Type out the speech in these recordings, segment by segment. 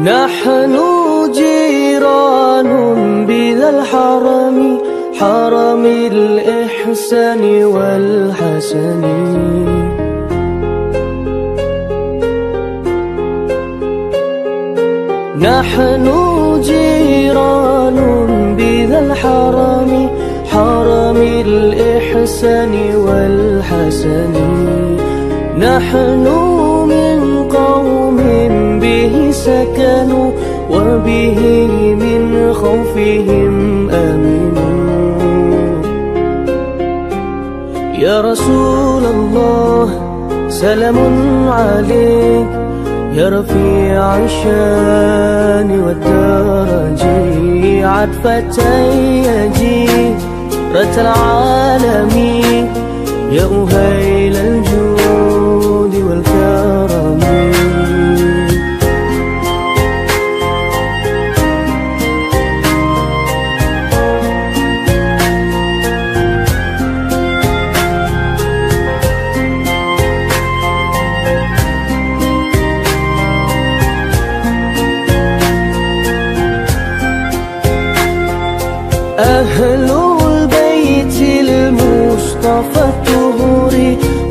نحن جيران بذا الحرم، حرم الإحسان والحسن. نحن جيران بذا الحرم، حرم الإحسان والحسن. نحن من قوم به سكنوا، وبه من خوفهم آمنوا. يا رسول الله سلام عليك، يا رفيع الشان والدرج، عطفة يجيرة العالمين، يا أهيل الجود والكرم. أهل البيت المصطفى الطهور،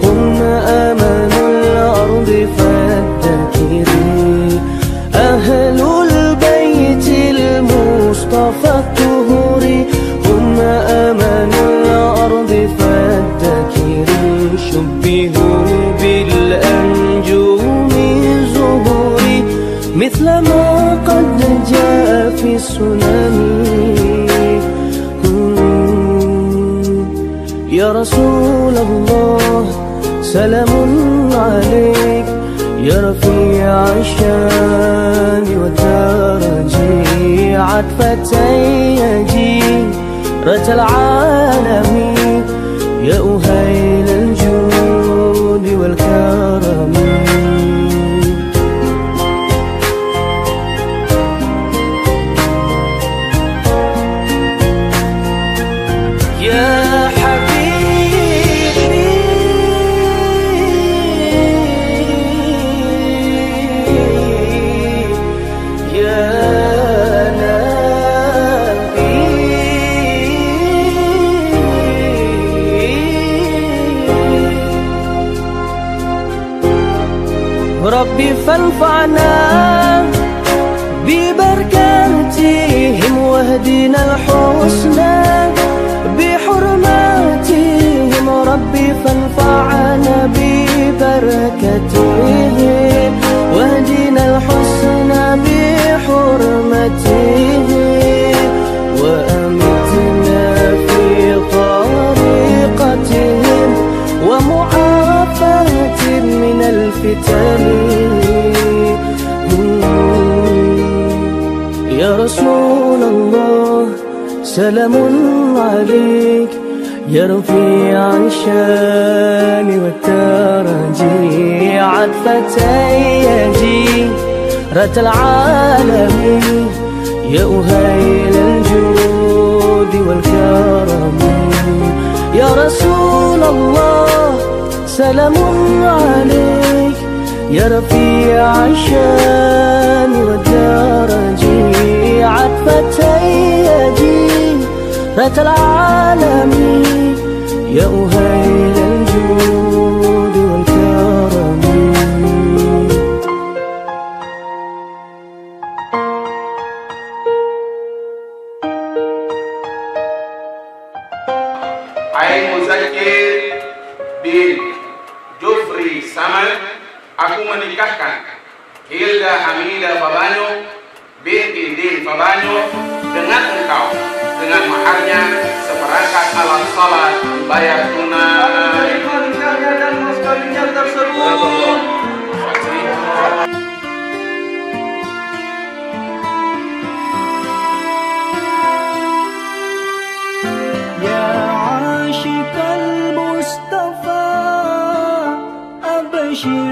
هم أمان الأرض فالذكري. أهل البيت المصطفى الطهور، هم أمان الأرض فالذكري. شبهوا بالأنجوم الزهور، مثل ما قد جاء في السنن. يا رسول الله سلام عليك، يا رفيع الشان والدرج، عطفة يجيرة العالمين، يا أهيل الجود والكرم. ربي فانفعنا ببركاتهم، واهدنا الحسنى بحرماتهم. ربي فانفعنا ببركاتهم، واهدنا الحسنى بحرماتهم. وأمتنا في طريقتهم، ومعافاة من الفتن. يا رسول الله سلام عليك، يا رفيع الشان والدرج، عطفة يجيرة العالمين، يا أهيل الجود والكرم. يا رسول الله سلام عليك، يا رفيع الشان والدرج، عطفة يجيرة العالمين، يا أهيل الجود والكرم. Aing Muzakir bin Jufri Samad, aku menikahkan Hilda Hamida Fabanyo binti Din Fabanyo dengan engkau, dengan maharnya seperangkat alat salat bayar tunai. Nikahnya dan mas kawinnya tersebut. يا عاشق المصطفى أبشر